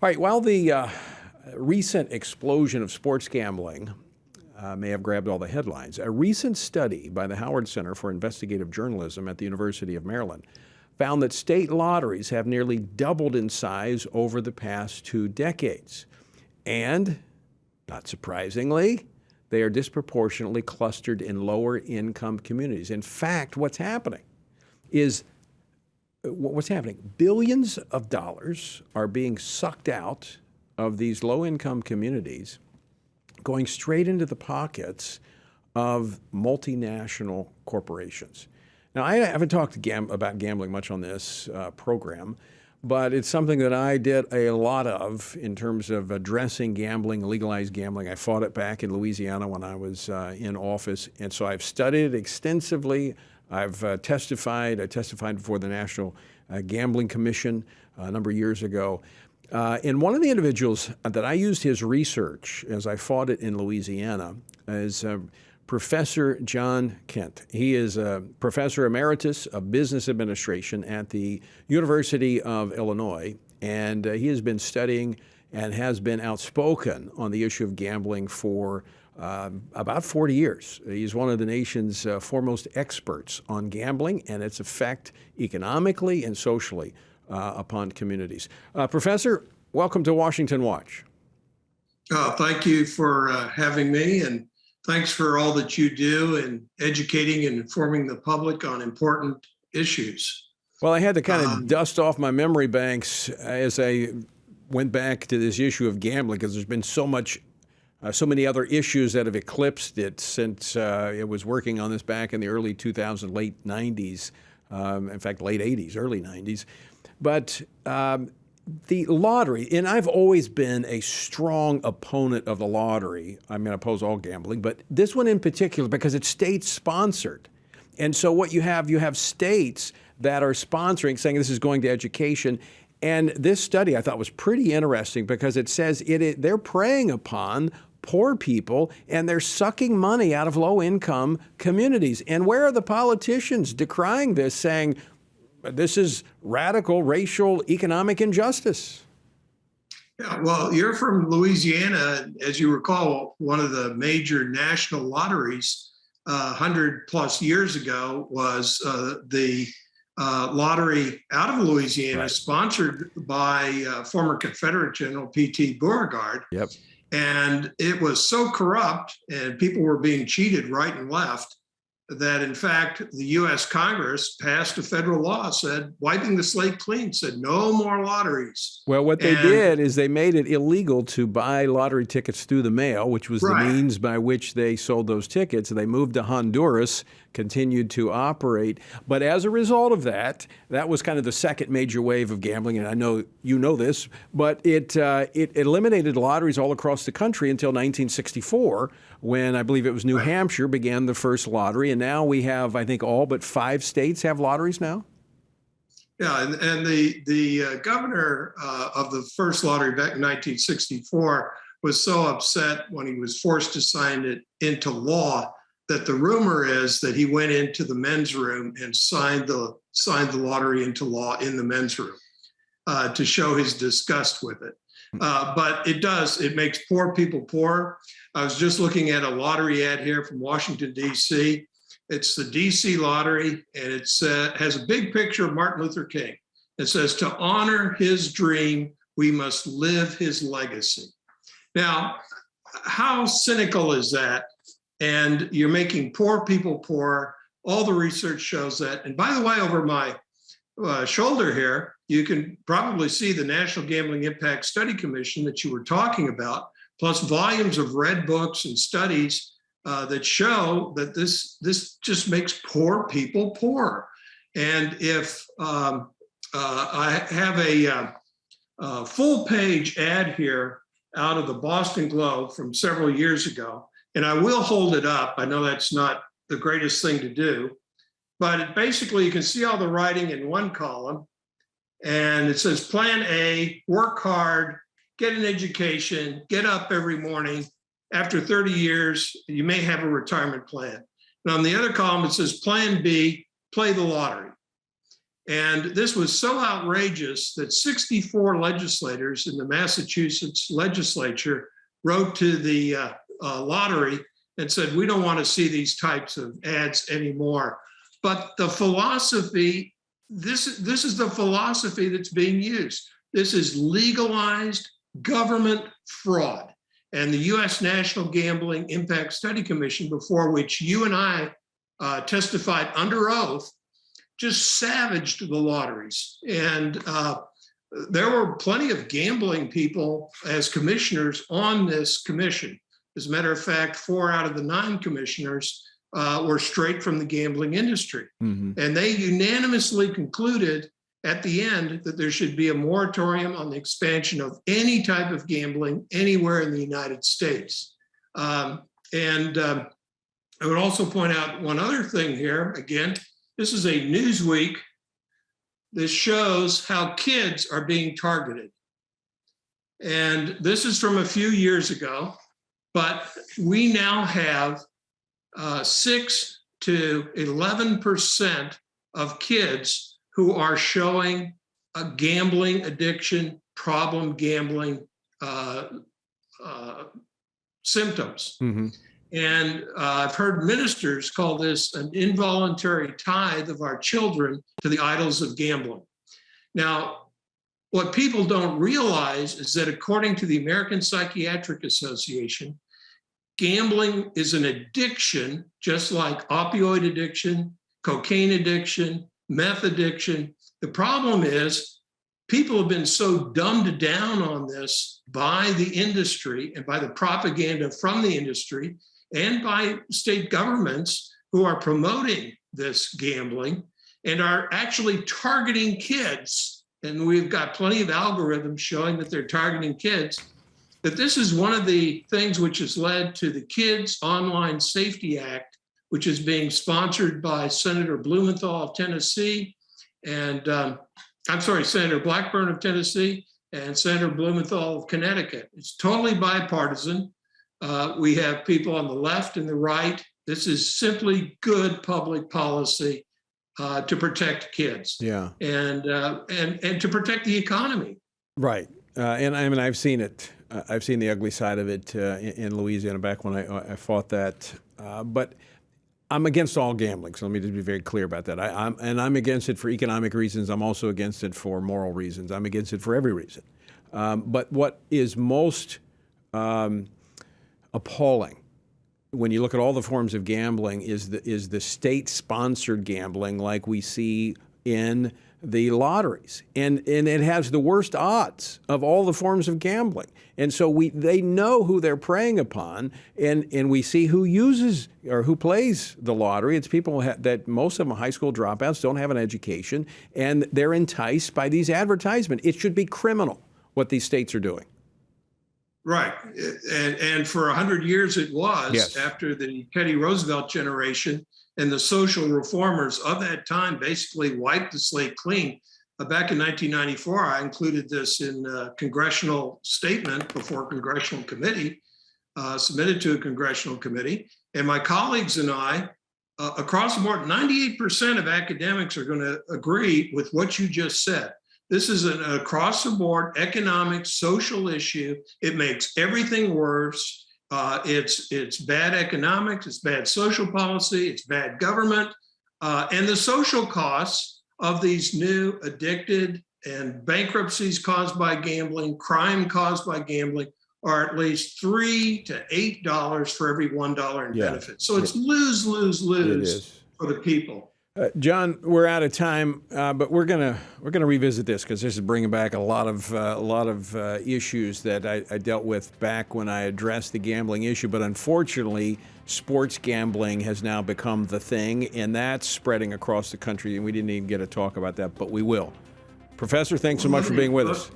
All right, while the recent explosion of sports gambling may have grabbed all the headlines, a recent study by the Howard Center for Investigative Journalism at the University of Maryland found that state lotteries have nearly doubled in size over the past 2 decades. And, not surprisingly, they are disproportionately clustered in lower income communities. In fact, what's happening? Billions of dollars are being sucked out of these low-income communities, going straight into the pockets of multinational corporations. Now, I haven't talked about gambling much on this program, but it's something that I did a lot of in terms of addressing gambling, legalized gambling. I fought it back in Louisiana when I was in office, and so I've studied it extensively. I've testified. I testified before the National Gambling Commission a number of years ago. And one of the individuals that I used his research as I fought it in Louisiana is Professor John Kindt. He is a Professor Emeritus of Business Administration at the University of Illinois, and he has been studying and has been outspoken on the issue of gambling for about 40 years. He's one of the nation's foremost experts on gambling and its effect economically and socially upon communities. Professor, welcome to Washington Watch. Thank you for having me, and thanks for all that you do in educating and informing the public on important issues. Well, I had to kind of dust off my memory banks as I went back to this issue of gambling, because there's been so many other issues that have eclipsed it since it was working on this back in the early 2000s, late 90s, in fact, late 80s, early 90s. But the lottery, and I've always been a strong opponent of the lottery. I mean, I oppose all gambling, but this one in particular, because it's state-sponsored. And so what you have states that are sponsoring, saying this is going to education. And this study I thought was pretty interesting, because it says they're preying upon poor people, and they're sucking money out of low-income communities. And where are the politicians decrying this, saying this is radical racial economic injustice? Yeah, well, you're from Louisiana. As you recall, one of the major national lotteries 100 plus years ago was the lottery out of Louisiana, right, sponsored by former Confederate General P.T. Beauregard. Yep. And it was so corrupt, and people were being cheated right and left, that in fact, the US Congress passed a federal law, said, wiping the slate clean, said no more lotteries. Well, what they did is they made it illegal to buy lottery tickets through the mail, which was right, the means by which they sold those tickets. They moved to Honduras, continued to operate. But as a result of that, that was kind of the second major wave of gambling. And I know you know this, but it eliminated lotteries all across the country until 1964, when I believe it was New Hampshire began the first lottery. And now we have, I think, all but 5 states have lotteries now. Yeah, and the governor of the first lottery back in 1964 was so upset when he was forced to sign it into law that the rumor is that he went into the men's room and signed the lottery into law in the men's room to show his disgust with it. But it makes poor people poor. I was just looking at a lottery ad here from Washington, D.C. It's the D.C. lottery, and it has a big picture of Martin Luther King. It says, to honor his dream, we must live his legacy. Now, how cynical is that? And you're making poor people poor. All the research shows that. And by the way, over my shoulder here, you can probably see the National Gambling Impact Study Commission that you were talking about, plus volumes of red books and studies that show that this just makes poor people poor. And if I have a full-page ad here out of the Boston Globe from several years ago, and I will hold it up. I know that's not the greatest thing to do, but basically you can see all the writing in one column, and it says Plan A, work hard, get an education, get up every morning. After 30 years, you may have a retirement plan. And on the other column, it says Plan B, play the lottery. And this was so outrageous that 64 legislators in the Massachusetts legislature wrote to the lottery and said, we don't want to see these types of ads anymore. But the philosophy, this is the philosophy that's being used. This is legalized government fraud. And the U.S. National Gambling Impact Study Commission, before which you and I testified under oath, just savaged the lotteries. And there were plenty of gambling people as commissioners on this commission. As a matter of fact, 4 out of the 9 commissioners were straight from the gambling industry. Mm-hmm. And they unanimously concluded at the end that there should be a moratorium on the expansion of any type of gambling anywhere in the United States. I would also point out one other thing here. Again, this is a Newsweek. This shows how kids are being targeted. And this is from a few years ago, but we now have 6 to 11% of kids who are showing a gambling addiction, problem gambling symptoms. Mm-hmm. And I've heard ministers call this an involuntary tithe of our children to the idols of gambling. Now, what people don't realize is that according to the American Psychiatric Association, gambling is an addiction, just like opioid addiction, cocaine addiction, meth addiction. The problem is people have been so dumbed down on this by the industry and by the propaganda from the industry and by state governments who are promoting this gambling and are actually targeting kids. And we've got plenty of algorithms showing that they're targeting kids, that this is one of the things which has led to the Kids Online Safety Act, which is being sponsored by Senator Blumenthal of Tennessee and Senator Blackburn of Tennessee and Senator Blumenthal of Connecticut. It's totally bipartisan. We have people on the left and the right. This is simply good public policy to protect kids, and to protect the economy. Right, and I mean I've seen it. I've seen the ugly side of it in Louisiana back when I fought that. But I'm against all gambling, so let me just be very clear about that. I'm against it for economic reasons. I'm also against it for moral reasons. I'm against it for every reason. But what is most appalling when you look at all the forms of gambling is the state-sponsored gambling like we see in the lotteries. And it has the worst odds of all the forms of gambling. And so they know who they're preying upon, and we see who uses or who plays the lottery. It's people that most of them are high school dropouts, don't have an education, and they're enticed by these advertisements. It should be criminal what these states are doing. Right. And for 100 years it was, yes. After the Teddy Roosevelt generation and the social reformers of that time basically wiped the slate clean. Back in 1994, I included this in a congressional statement before a congressional committee, submitted to a congressional committee. And my colleagues and I, across the board, 98% of academics are going to agree with what you just said. This is an across-the-board economic, social issue. It makes everything worse. It's bad economics, it's bad social policy, it's bad government, and the social costs of these new addicted and bankruptcies caused by gambling, crime caused by gambling, are at least $3 to $8 for every $1 in benefits. So it's lose, lose, lose for the people. John, we're out of time, but we're gonna revisit this because this is bringing back a lot of issues that I dealt with back when I addressed the gambling issue. But unfortunately, sports gambling has now become the thing, and that's spreading across the country. And we didn't even get to talk about that, but we will. Professor, thanks so much for being with us.